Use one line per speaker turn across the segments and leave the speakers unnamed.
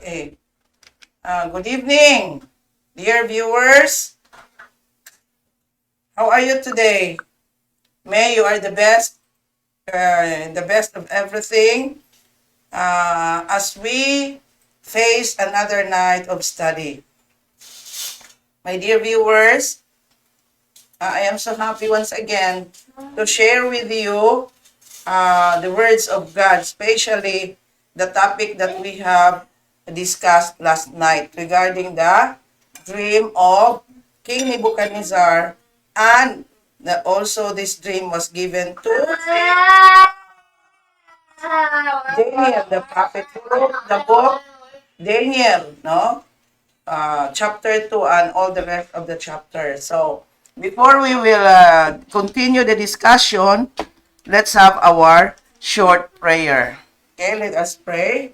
Okay. Good evening, dear viewers. How are you today? May you are the best of everything as we face another night of study. My dear viewers, I am so happy once again to share with you the words of God, especially the topic that we have discussed last night regarding the dream of King Nebuchadnezzar, and also this dream was given to Daniel, the prophet who wrote the book Daniel, no? Chapter 2 and all the rest of the chapter. So, before we will continue the discussion, let's have our short prayer. Okay, let us pray.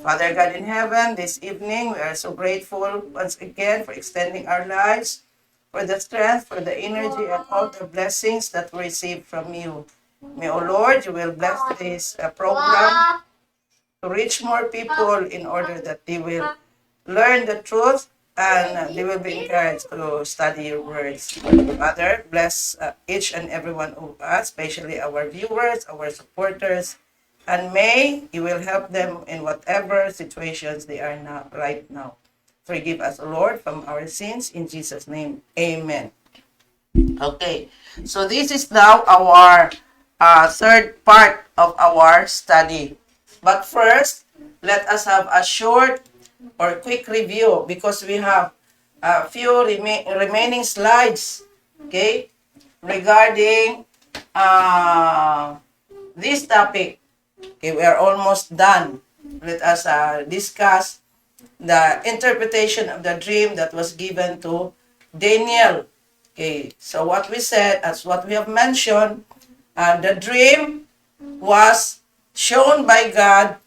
Father God in heaven, this evening we are so grateful once again for extending our lives, for the strength, for the energy, and all the blessings that we receive from you. May, O Lord, you will bless this program to reach more people in order that they will learn the truth and they will be encouraged to study your words. Father, bless each and every one of us, especially our viewers, our supporters, and may you will help them in whatever situations they are now, right now. Forgive us, O Lord, from our sins. In Jesus' name, amen. Okay, so this is now our third part of our study. But first, let us have a short or quick review because we have a few remaining slides, okay, regarding this topic. Okay, we are almost done. Let us discuss the interpretation of the dream that was given to Daniel. Okay, so what we said, as what we have mentioned, the dream was shown by God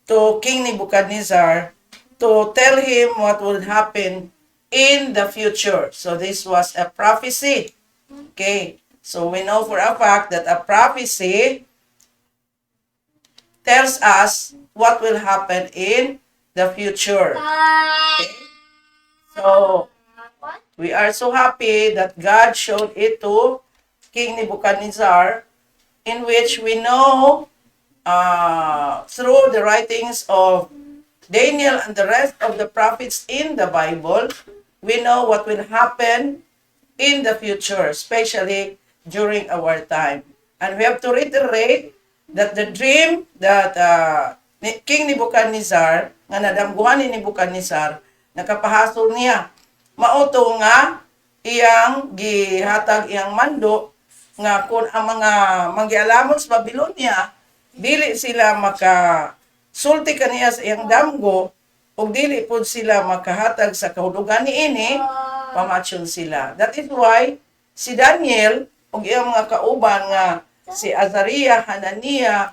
to King Nebuchadnezzar to tell him what would happen in the future. So this was a prophecy. Okay, so we know for a fact that a prophecy tells us what will happen in the future. Okay? So, we are so happy that God showed it to King Nebuchadnezzar, in which we know through the writings of Daniel and the rest of the prophets in the Bible, we know what will happen in the future, especially during our time. And we have to reiterate that the dream that King Nebuchadnezzar, nga nadamguhan ni Nebuchadnezzar, nakapahasol niya, mauto nga iyang gihatag iyang mando nga kung ang mga manggialamon sa Babylonia dili sila sulti kaniya sa iyang damgo ug dili pud sila makahatag sa kahulugan niini, pamatsyon sila. That is why si Daniel ug iyang mga kauban nga si Azariah, Hananiah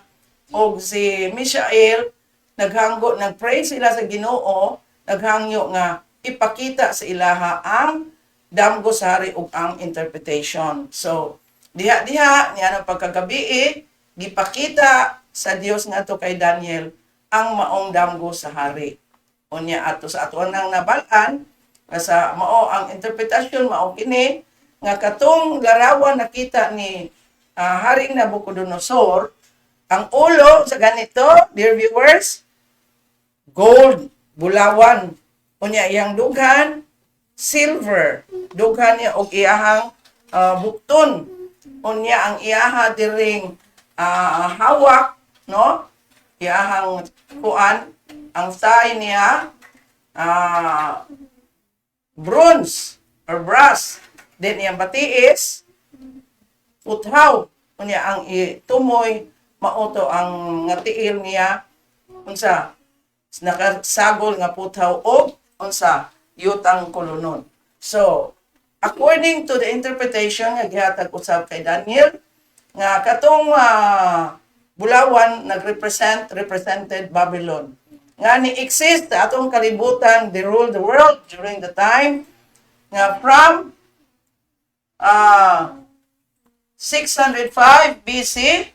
ug si Mishael nagpray sila sa Ginoo, naghangyo nga ipakita sa ilaha ang damgo sa hari ug ang interpretation. So diha niya ng pagkagabi gipakita sa Dios ngadto kay Daniel ang maong damgo sa hari. Unya ato sa atuan nang nabal-an sa mao ang interpretasyon mao kini nga katong larawan nakita ni Haring Nabucodonosor, ang ulo sa ganito, dear viewers, gold, bulawan. Unya iyang dughan, silver. Dughan niya og iyahang bukton. Unya ang iyaha diring hawak, no? Iyahang kuan, ang thigh niya bronze or brass. Then iyang batiis puthaw. Unya ang tumoy mauto ang nga tiil niya unsa nakasagol nga puthaw og unsa yutang kulunon. So according to the interpretation nga gihatag usab kay Daniel nga katong bulawan represented Babylon nga ni exist sa atong kalibutan, they ruled the world during the time nga from 605 BC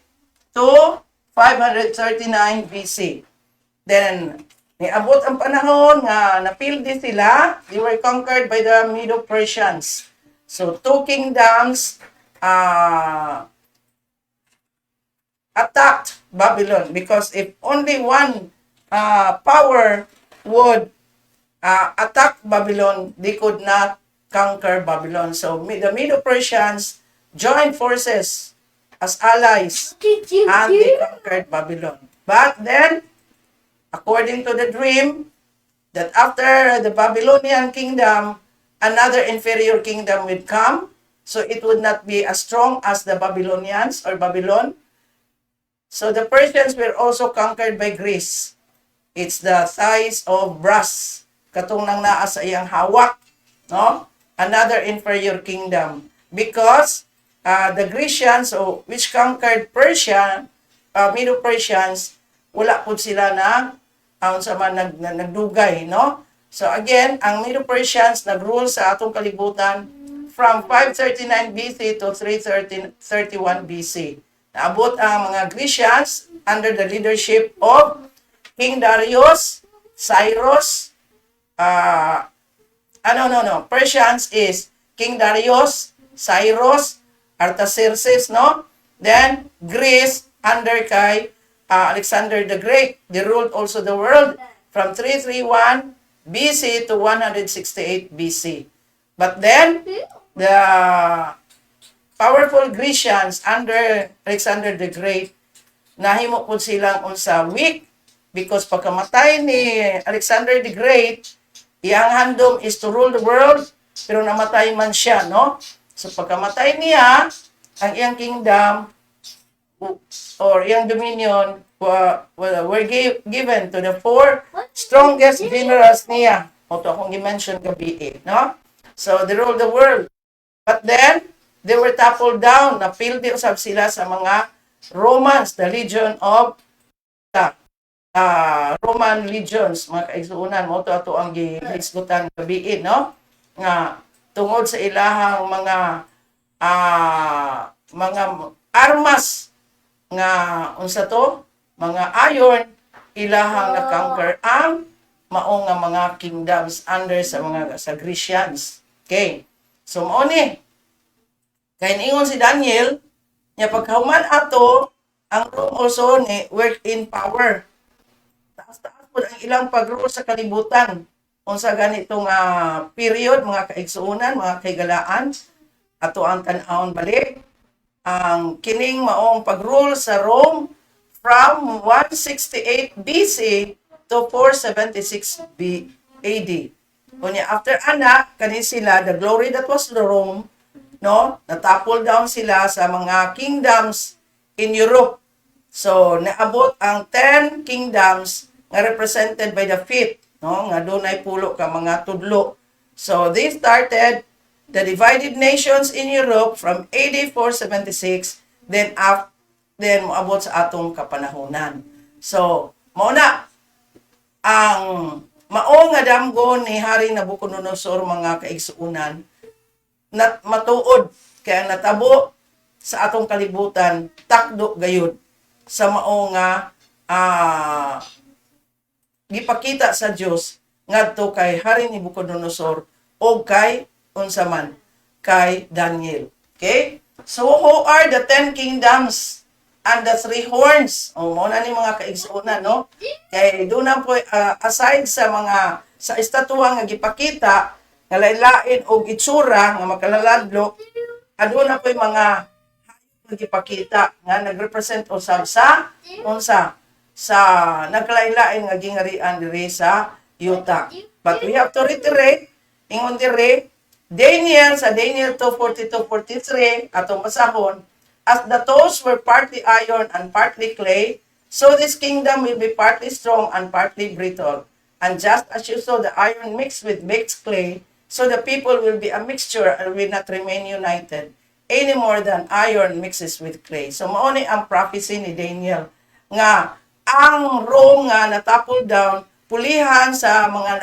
to 539 BC. Then Niabot ang panahon nga napildi sila, they were conquered by the Medo-Persians. So, two kingdoms attacked Babylon because if only one power would attack Babylon, they could not conquer Babylon. So, the Medo-Persians joined forces as allies and they conquered Babylon. But then, according to the dream, that after the Babylonian kingdom, another inferior kingdom would come. So it would not be as strong as the Babylonians or Babylon. So the Persians were also conquered by Greece. It's the thighs of brass. Katong nang naa sa iyang hawak. No? Another inferior kingdom. Because the Grecians, which conquered Persia, Medo-Persians, wala po sila na nagdugay, no? So again, ang Medo-Persians nag-rule sa atong kalibutan from 539 BC to 331 BC. Naabot ang mga Grecians under the leadership of King Darius, Cyrus, Persians is King Darius, Cyrus, Artaxerxes, no? Then Greece under kay Alexander the Great. They ruled also the world from 331 BC to 168 BC. But then, the powerful Grecians under Alexander the Great, nahimo po silang unsa weak because pagkamatay ni Alexander the Great, iyang handom is to rule the world, pero namatay man siya, no? So pagkamatay niya, ang iyang kingdom or iyang dominion were given to the four strongest generals niya. O to akong i-mention gabi, no? So, they ruled the world. But then, they were toppled down. Napildi usab sila sa mga Romans, the legion of Roman legions, mga kaigsuunan. Mo to ato ang gihisgutan gabi, no? Nga, tungod sa ilahang mga armas nga unsa to mga iron ilahang na-conquer ang mao nga mga kingdoms under sa Grecians. Okay, so mao ni kay niingon si Daniel nya pagkahuman ato ang Rome also ni work in power, taas-taas pud ang ilang pag-rule sa kalibutan unsa ganitong period, mga kaigsuunan, mga kaigalaan ato ang tan-awon balik ang kining maong pag-rule sa Rome from 168 BC to 476 AD. Kunya after ana kani sila the glory that was the Rome, no, natapol down sila sa mga kingdoms in Europe. So naabot ang 10 kingdoms nga represented by the fifth, no, nga dunay pulo ka mga tudlo. So they started the divided nations in Europe from AD 476, then moabot sa atong kapanahonan. So, mao na ang mao nga damgo ni Haring Nabucodonosor, mga kaigsuunan, nat matuod kaya natabo sa atong kalibutan takdo gayud sa mao nga gipakita sa Dios ngadto kay Haring Nabucodonosor o kay unsa man kay Daniel. Okay? So, who are the 10 kingdoms and the 3 horns? O, muna ni mga kaigsuunan, no? Kay doon na po, aside sa mga, sa estatwa nga gipakita, nga lain-lain o itsura, nga makalaladlo, doon na po mga nga gipakita, nga nagrepresent usab sa, unsa, sa naglain-lain nga gingarian diri sa yuta. But we have to reiterate, ingon diri, Daniel, sa Daniel 2:42-43, atong basahon, as the toes were partly iron and partly clay, so this kingdom will be partly strong and partly brittle. And just as you saw the iron mixed with mixed clay, so the people will be a mixture and will not remain united, any more than iron mixes with clay. So mauni ang prophecy ni Daniel, nga ang Rome nga natapol down, pulihan sa mga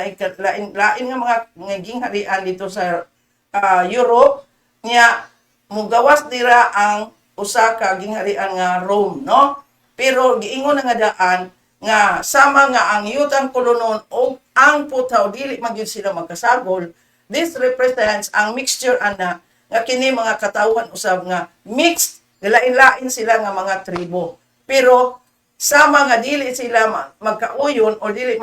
lain nga mga ngaging harian dito sa Europe, niya mugawas dira ang usa ka gingharian nga Rome, no? Pero giingon nga daan nga sama nga ang yutang kolonon o ang putaw dili man gyud sila magkasagol. This represents ang mixture ana nga kini mga katawhan usab nga mixed, lain-lain sila nga mga tribo. Pero sama nga dili sila magkauyon o dili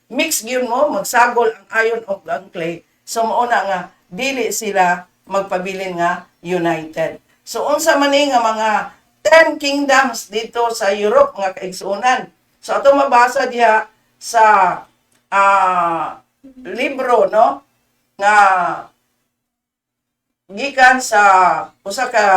mix gyud mo magsagol ang iron o ang clay. So mao na nga dili sila magpabilin nga united. So unsa man ni nga mga 10 kingdoms dito sa Europe nga kaigsuonan. So ato mabasa diha sa libro no nga gikan sa usa ka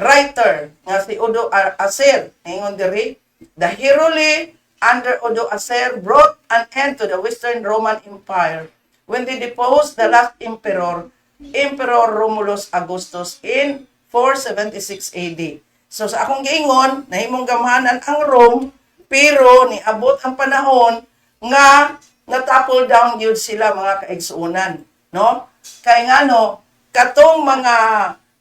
writer nga si Odo Acer ingon diri, the heraldry under Odo Acer brought an end to the Western Roman Empire when they deposed the last emperor, Emperor Romulus Augustus in 476 AD. So sa akong giingon, nahimong gamhanan ang Rome, pero niabot ang panahon nga natapol down gyud sila mga kaigsuonan, no? Kay ngano katong mga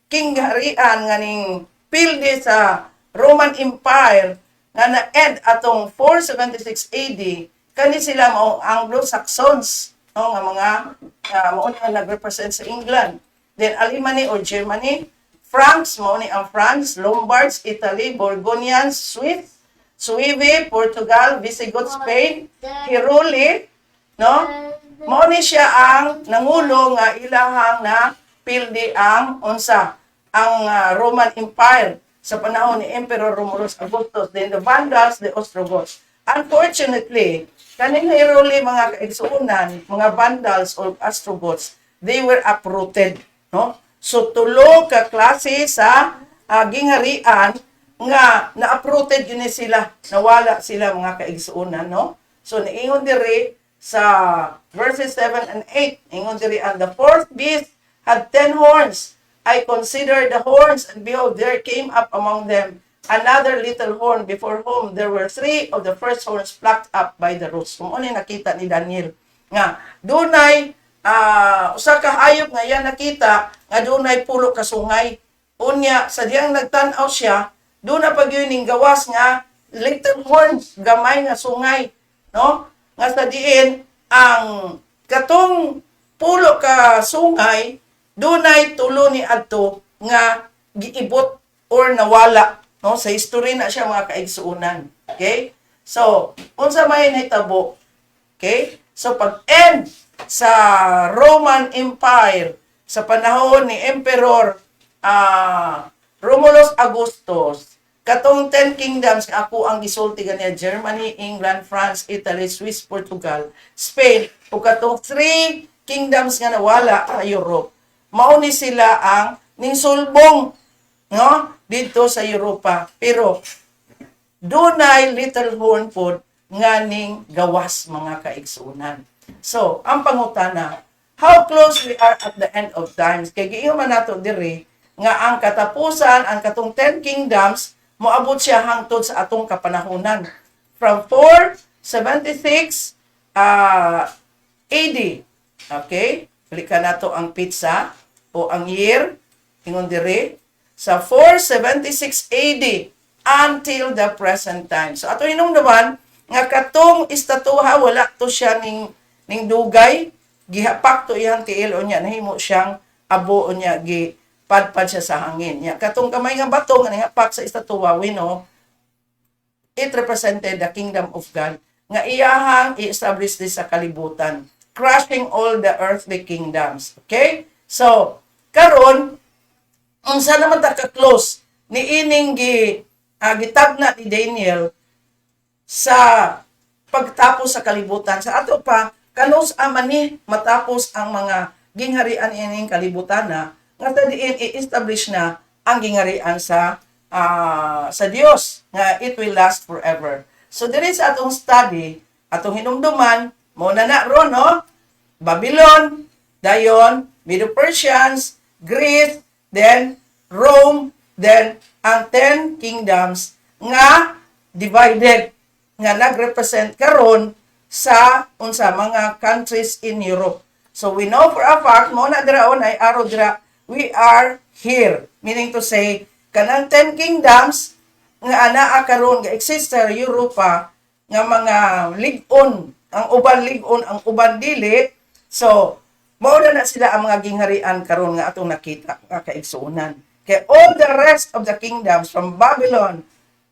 kingharian nga ning pilde sa Roman Empire nga na-end atong 476 AD, kani sila mao Anglo-Saxons, no? Nga mga mao nga nag-represent sa England. Then Alemany or Germany, Franks, mao ni ang France, Lombards, Italy, Burgundians, Swiss, Suevi, Portugal, Visigoth, Spain, Heruli, no? Mao ni siya ang nangulo nga ilahang na pildi ang unsa ang Roman Empire sa panahon ni Emperor Romulus Augustus, then the Vandals, the Ostrogoths. Unfortunately, kaning Heruli mga kaigsuonan, mga Vandals or Ostrogoths, they were uprooted, no? So tulo ka klase sa gingharian nga na-uprooted yun sila, nawala sila mga kaigsuonan, no? So niingon diri sa verses 7 and 8, ingon diri, and the fourth beast had 10 horns. I considered the horns, and behold, there came up among them another little horn, before whom there were 3 of the first horns plucked up by the roots. Kung ano nakita ni Daniel nga dunay usa ka hayop nga yan nakita nga dunay pulo ka sungay. Unya sa diyang nagtan-aw siya, doon na pag yun ning gawas nga little horns, gamay nga sungay, no? Nga sa diin ang katong pulo ka sungay dunay tulo ni adto nga giibot or nawala, no? Sa history na siya mga kaigsuonan. Okay? So, unsa may nahitabo? Okay? So pag-end sa Roman Empire sa panahon ni Emperor Romulus Augustus, katong 10 kingdoms ako ang gisulti ganiya, Germany, England, France, Italy, Swiss, Portugal, Spain, ug katong 3 kingdoms nga nawala sa Europe, mao ni sila ang ningsulbong, no, dito sa Europa. Pero dunay little horn pod nga ning gawas mga kaigsuonan. So, ang pangutana, how close we are at the end of times? Kay giingon man nato diri nga ang katapusan, ang katong 10 kingdoms, moabot siya hangtod sa atong kapanahunan. From 476 AD. Okay? Balikan nato ang pizza o ang year, ingon diri, sa 476 AD until the present time. So, ato hinungdaman, nga katong estatuha, wala to siya ning dugay, gihapak to iyang tiil, o niya, nahimo siyang abo, o niya, gipadpad siya sa hangin. Niya, katong kamay nga bato, nga nahapak sa estatuha, we know, it represented the kingdom of God, nga iyahang i-establish this sa kalibutan, crushing all the earthly kingdoms. Okay? So, karon unsa naman ta ka-close ni ining gitagna ni Daniel sa pagtapos sa kalibutan. Sa ato pa, kanus aman ni matapos ang mga gingharian ining kalibutan na nga sa diin i-establish na ang gingharian sa Dios nga it will last forever. So there is atong study, atong hinumduman mo na ron, no? Babylon, dayon Medo-Persians, Greece, then Rome, then ang 10 kingdoms nga divided nga nagrepresent karon sa unsa mga countries in Europe. So we know for a fact mo na diraon ay araw dira we are here, meaning to say kanang 10 kingdoms nga anaa karon nga exist sa Europa nga mga lig-on, ang uban lig-on, ang uban dili. So mao na sila ang mga gingharian karon nga atong nakita nga kaigsuonan. Kay all the rest of the kingdoms from Babylon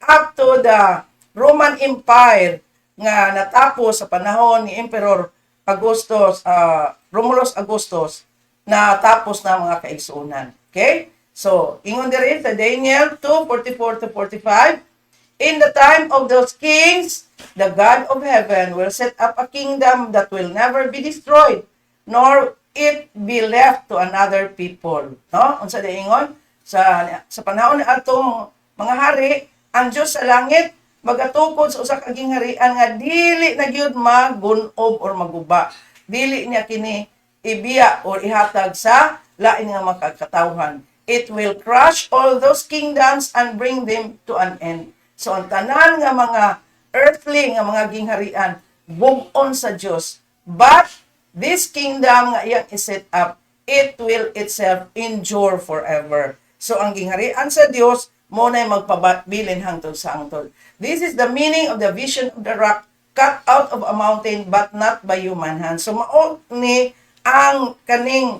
up to the Roman Empire nga natapos sa panahon ni Emperor Augustus, Romulus Augustus, na tapos na mga kaigsuonan. Okay? So, ingon diri sa Daniel 2:44-45, in the time of those kings, the God of heaven will set up a kingdom that will never be destroyed, nor it be left to another people. No? Unsa di ingon? Sa panahon ni atong mga hari, ang Dios sa langit magatukod sa usa ka gingharian nga dili na gyud magunob or maguba. Dili niya kini ibiya or ihatag sa lain nga makakatawhan. It will crush all those kingdoms and bring them to an end. So ang tanan nga mga earthly nga mga gingharian bug-on sa Dios. But this kingdom nga iyang i-set up, it will itself endure forever. So ang gingharian sa Dios mo na magpabilin hangtod sa angtod. This is the meaning of the vision of the rock cut out of a mountain but not by human hand. So mao ni ang kaning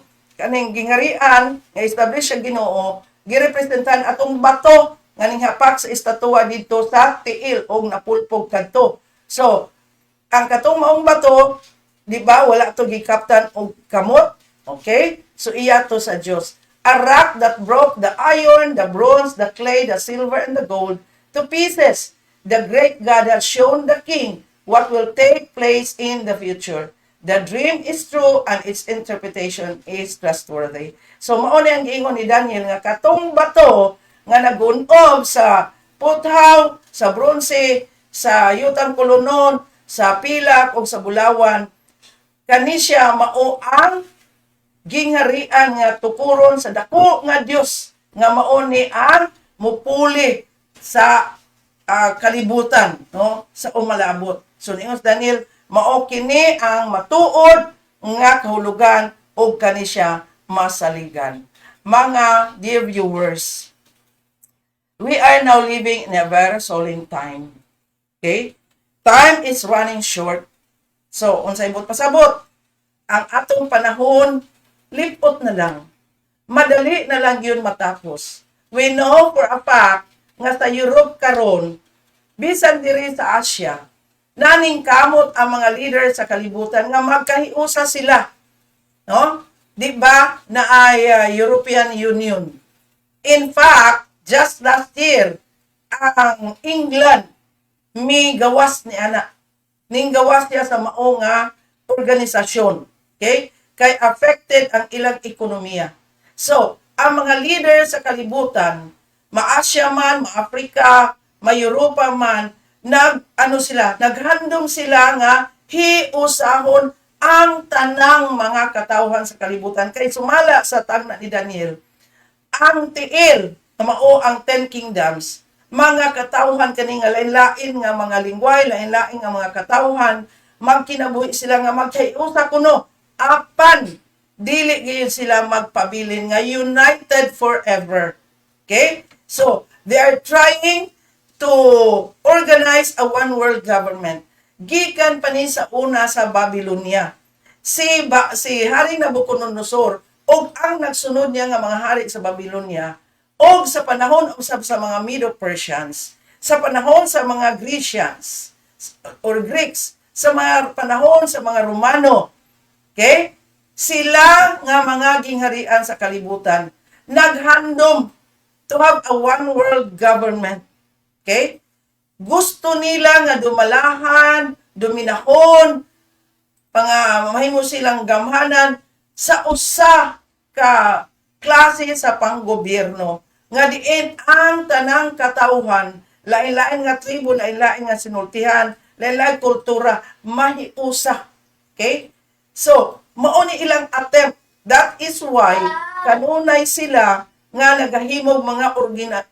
gingharian nga establish sa Ginoo girepresentan atong bato nga ninghapak sa estatwa dito sa tiil og napulpog kadto. So ang katong maong bato, di ba, wala to gikaptan og kamot. Okay? So iya to sa Dios. A rock that broke the iron, the bronze, the clay, the silver, and the gold to pieces. The great God has shown the king what will take place in the future. The dream is true and its interpretation is trustworthy. So mao ni ang giingon ni Daniel nga katong bato nga nagunob sa puthaw, sa bronze, sa yutang kolonon, sa pilak o sa bulawan, kani siya mao ang gingharian nga tukuron sa dako nga Dios nga mao ni ang mupuli sa kalibutan, no, sa umalabot. So niingon Daniel, mao kini ang matuod nga kahulugan og kani siya masaligan. Mga dear viewers, we are now living in a very solemn time. Okay? Time is running short. So, unsay ibot pasabot? Ang atong panahon lipot na lang. Madali na lang yun matapos. We know for a fact nga sa Europe karon, bisan diri sa Asia, naning kamot ang mga leader sa kalibutan nga magkahiusa sila. No? Di ba na ay European Union? In fact, just last year, ang England may gawas ni ana. Ning gawas niya sa mao nga organisasyon. Okay? Kay affected ang ilang ekonomiya. So, ang mga leader sa kalibutan, ma-Asia man, ma-Afrika, ma-Europa man, naghandom sila nga hiusahon ang tanang mga katawhan sa kalibutan. Kay sumala sa tagna ni Daniel, ang tiil, na mao ang 10 kingdoms, mga katawhan kani nga lain-lain nga mga lingway, lain-lain nga mga katawhan, magkinabuhi sila nga magkaiusa kuno apan dili gyud sila magpabilin nga united forever. Okay? So, they are trying to organize a one world government. Gikan pa ni sa una sa Babylonia. Si Hari Nabucodonosor og ang nagsunod niya nga mga hari sa Babylonia og sa panahon usab sa mga Medo-Persians, sa panahon sa mga Grecians or Greeks, sa mga panahon sa mga Romano. Okay? Sila nga mga gingharian sa kalibutan naghandom to have a one world government. Okay? Gusto nila nga dumalahan, dominahon, mahimo silang gamhanan sa usa ka klase sa panggobyerno nga diin ang tanang katawhan, lain-lain nga tribo, lain-lain nga sinultihan, lain-lain kultura, mahiusa. Okay? So, mao ni ilang attempt. That is why kanunay sila nga nagahimog mga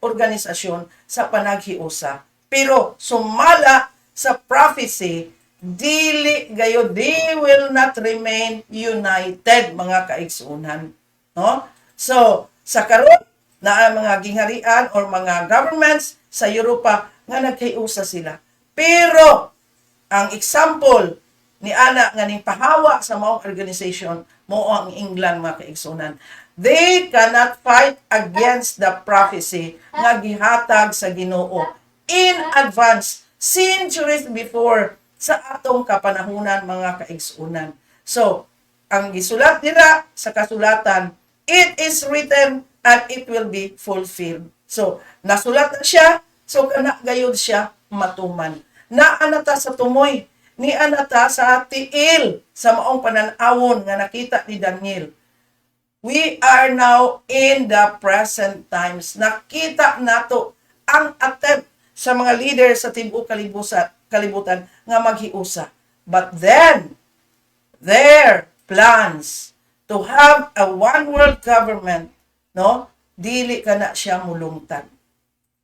organisasyon sa panaghiusa. Pero sumala sa prophecy, dili gayo, they will not remain united, mga kaigsuunan. No? So, sa karon na mga gingharian or mga governments sa Europa nga naghiusa sila. Pero ang example ni ana nga ning pahawa sa maong organization mo ang England mga kaigsunan. They cannot fight against the prophecy nga gihatag sa Ginoo in advance, centuries before sa atong kapanahunan mga kaigsunan. So, ang gisulat dira sa kasulatan, it is written and it will be fulfilled. So, nasulat na siya, so kana gayud siya matuman. Naanata sa tumoy, ni anata sa tiil sa maong pananawon nga nakita ni Daniel. We are now in the present times. Nakita nato ang attempt sa mga leader sa tibuok kalibutan nga maghiusa. But then, their plans to have a one world government, no? Dili kana siya mulungtad.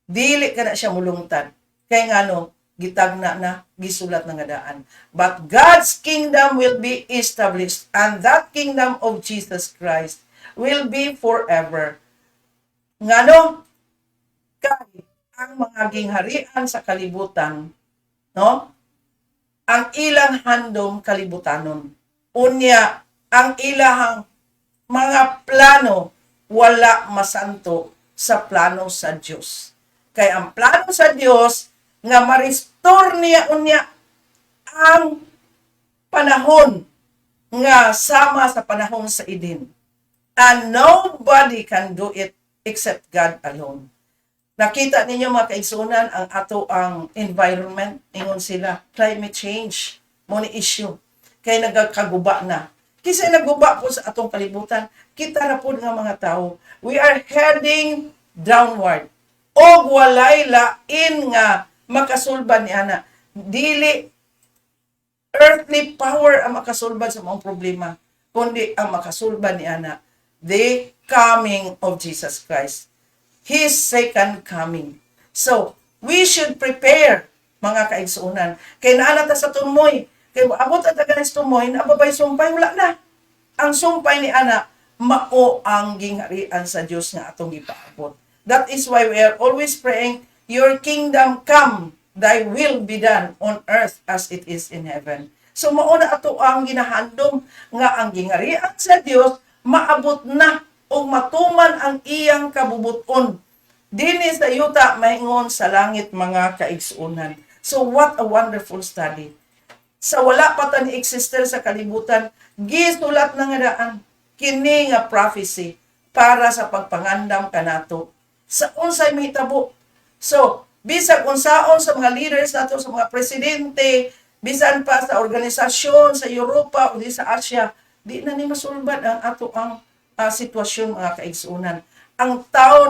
Dili kana siya mulungtad. Kay ngano gitagna na gisulat na nga daan. But God's kingdom will be established, and that kingdom of Jesus Christ will be forever. Ngano kay ang mga gingharian sa kalibutan, no? Ang ilang handom kalibutanon. Unya, ang ilahang mga plano wala masanto sa plano sa Dios. Kay ang plano sa Dios nga ma-restore niya unya ang panahon nga sama sa panahon sa Eden. And nobody can do it except God alone. Nakita ninyo mga kaigsunan ang ato ang environment, ingon sila, climate change, mo ni issue. Kay nagkaguba na. Kasi naguba po sa atong kalibutan, kita na po nga mga tao, we are heading downward. O walay lain nga makasulban ni ana. Dili earthly power ang makasulban sa mga problema, kundi ang makasulban ni ana, the coming of Jesus Christ. His second coming. So, we should prepare, mga kaigsuunan. Kay naanata sa tumoy, kay abot at aganis tumoy, naababay sumpay, wala na. Ang sumpay ni ana, mao ang gingharian sa Dios nga atong ipaabot. That is why we are always praying, your kingdom come, thy will be done on earth as it is in heaven. So mauna ato ang ginahandom nga ang gingharian sa Dios maabot na o matuman ang iyang kabubuton. Dini sa yuta maingon sa langit mga kaigsuunan. So what a wonderful study. Sa wala pa ta ni exister sa kalibutan, gisulat na nga daan kini nga prophecy para sa pagpangandam kanato sa unsay mahitabo. So, bisag unsaon sa mga leaders nato, sa mga presidente, bisan pa sa organisasyon sa Europa o di sa Asia, di na ni masulbad ang ato ang sitwasyon mga kaigsuunan. Ang tao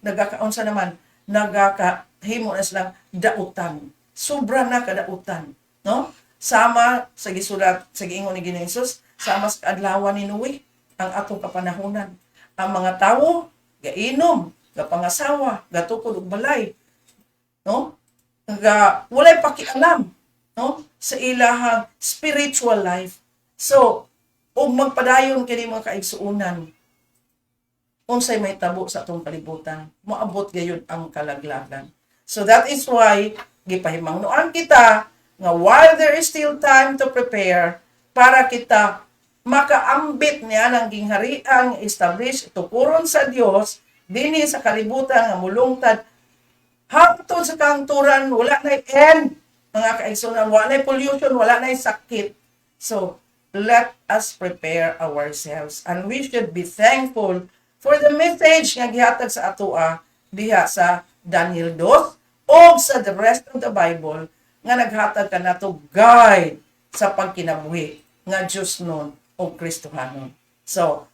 nagakaunsa naman, nagakahimo na silang dautan. Sobra na kadautan, no? Sama sa gisulat sa giingon ni Ginoong Hesus, sama sa adlawan ni Noe ang atong kapanahunan. Ang mga tao gainom, gapangasawa, gatukod og balay, no? Walay pakialam, no? Sa ilahang spiritual life. So, ug magpadayon kini mga kaigsuunan, unsay may tabo sa atong kalibutan, moabot gayud ang kalaglagan. So that is why gipahimangnuan kita nga while there is still time to prepare para kita makaambit niya ng gingharian establish tukuron sa Dios dinhi sa kalibutan nga mulungtad hangtod sa kangturan, wala na end mga kaigsunan, wala na pollution, wala na sakit. So let us prepare ourselves, and we should be thankful for the message nga gihatag sa atoa diha sa Daniel 2 o sa the rest of the Bible nga naghatag kanato guide sa pagkinabuhi nga Diyos nun o Kristohanon. So,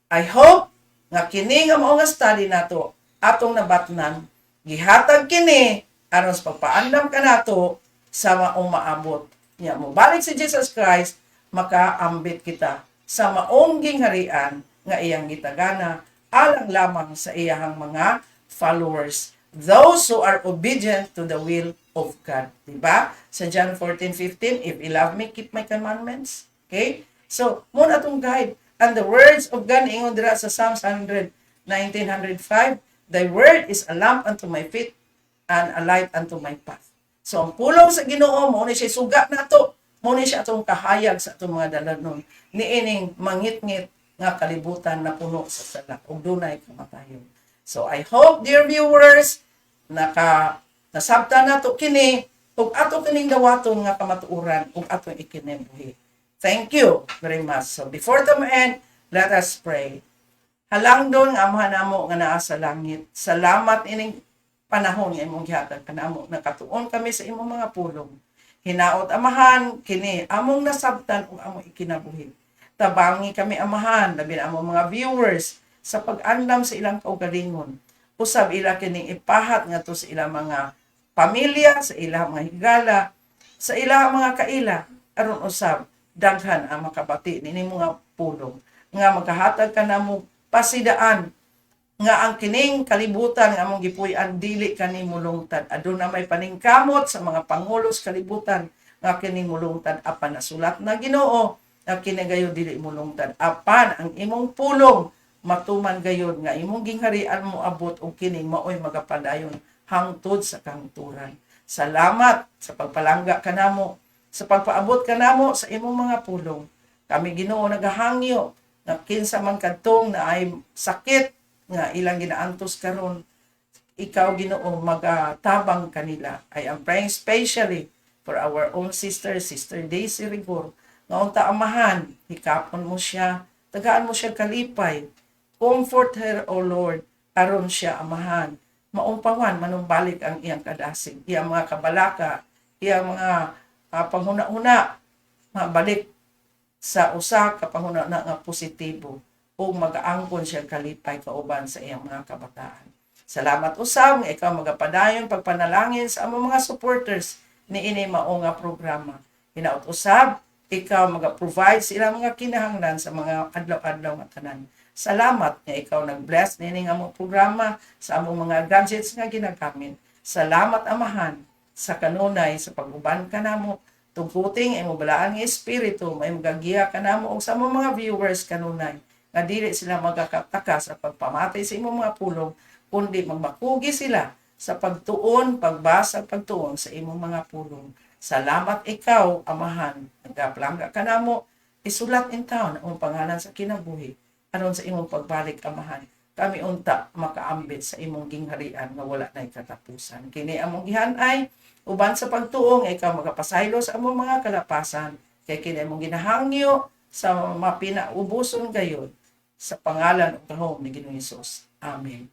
I hope nga kini nga mao nga study nato atong nabatnan, gihatag kini aron sa pagpaandam kanato sa maong maabot. Nya mo balik si Jesus Christ, makaambit kita sa maong gingharian nga iyang gitagana alang lamang sa iyang mga followers, those who are obedient to the will of God. Diba? Sa John 14:15, if you love me, keep my commandments. Okay? So, muna itong guide. And the words of God, ingon dira sa Psalms 19:105, thy word is a lamp unto my feet and a light unto my path. So, ang pulong sa Ginoo mo ni siya suga nato, mo ni siya atong kahayag sa atong mga dalanon. Niining mangit-ngit nga kalibutan na puno sa sala ug dunay kamatayon. So, I hope, dear viewers, nasabtan nato kini ug ato kining dawaton nga kamatuoran ug atong ikinabuhi. Thank you very much. So, before the end, let us pray. Halangdon nga Amahan namo nga naa sa langit. Salamat ining panahon nga imong gihatag kanamo. Nakatuon kami sa imong mga pulong. Hinaot Amahan kini among nasabtan ug among ikinabuhi. Tabangi kami Amahan, labi na among mga viewers sa pag-andam sa ilang kaugalingon. Usab ila kining ipahat ngadto sa ilang mga pamilya, sa ilang mga higala, sa ilang mga kaila aron usab daghan ang makabati nini mga pulong nga magkahatag kanamo pasidaan nga ang kining kalibutan nga among gipuy-an dili kani mulungtad. Aduna may paningkamot sa mga pangulos kalibutan nga kining mulungtad apan nasulat na Ginoo nga kini gayon dili mulungtad. Apan ang imong pulong matuman gayon nga imong gingharian mo abot og kining maoy magapadayon hangtod sa kahungturan. Salamat sa pagpalangga kanamo, sa pagpaabot kanamo sa imong mga pulong. Kami Ginoo nagahangyo nga kinsa man kadtong na ay sakit nga ilang ginaantos karon, ikaw Ginoo magatabang kanila. I am praying especially for our own Sister Daisy Rigor. Nga unta Amahan, hikapon mo siya, tagaan mo siya kalipay. Comfort her, O Lord, aron siya Amahan. Maumpawan manumbalik ang iyang kadasig, iyang mga kabalaka, iyang mga panghuna-huna, mabalik sa usa ka panghuna nga positibo o mag-aangkon siya kalipay kauban sa iyang mga kabataan. Salamat usab nga ikaw magapadayon pagpanalangin sa among mga supporters ni ini mao nga programa. Hinaut usab ikaw mag-provide sa ilang mga kinahanglan sa mga adlaw-adlaw nga tanan. Salamat nga ikaw nag-bless nini nga among programa sa among mga gadgets nga ginagamit. Salamat Amahan sa kanunay sa pag-uban kanamo tungkuting imong balaan nga espiritu may magagiya kanamo og sa among mga viewers kanunay nga dili sila magakataka sa pagpamatay sa imong mga pulong, kundi magmakugi sila sa pagtuon, pagbasa, pagtuon sa imong mga pulong. Salamat ikaw, Amahan, nagkaplangga ka namo, isulat in town ang pangalan sa kinabuhi, aron sa imong pagbalik, Amahan. Kami unta makaambit sa imong gingharian nga wala na'y katapusan. Kini among gihanay, uban sa pagtuong, ikaw magapasaylo sa among mga kalapasan, kay kini among ginahangyo sa mapinaubuson gayon, sa pangalan ng tahong ni Ginoong Hesus. Amen.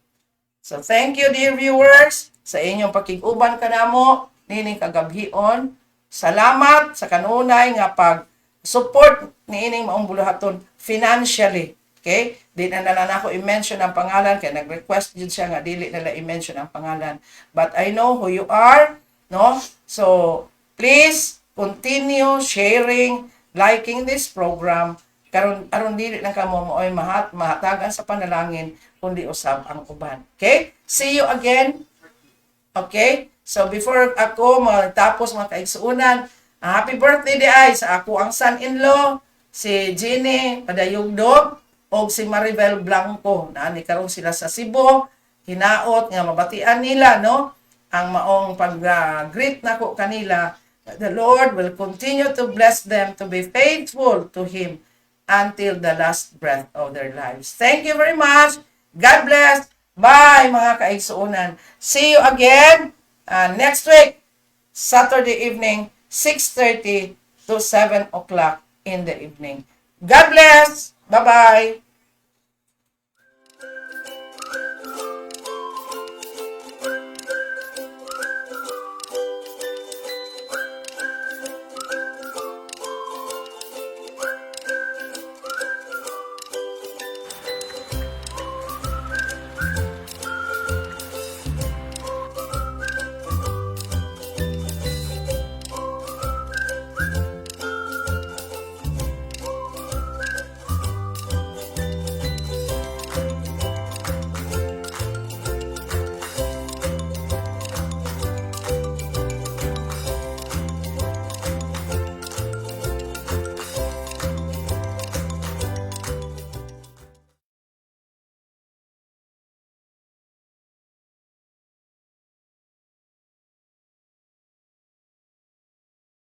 So thank you dear viewers sa inyong pakiguban kanamo nining kagabhion. Salamat sa kanunay nga pag-support niining maong buluhaton financially. Okay? Di na nako i-mention ang pangalan kaya nag-request jud siya nga dili nila i-mention ang pangalan. But I know who you are, no? So please continue sharing, liking this program. Karon aron dili lang kamo mo'y mahatagan sa panalangin kundi usab ang uban. Okay? See you again. Okay? So before ako matapos mga kaigsuunan, happy birthday di ay sa ako ang son-in-law, si Jenny Padayugdog o si Maribel Blanco. Na ni karon sila sa Cebu, hinaot nga mabatian nila no ang maong pag-greet nako kanila. The Lord will continue to bless them to be faithful to Him until the last breath of their lives. Thank you very much. God bless. Bye mga kaigsuunan. See you again next week, Saturday evening, 6:30 to 7 o'clock in the evening. God bless. Bye-bye.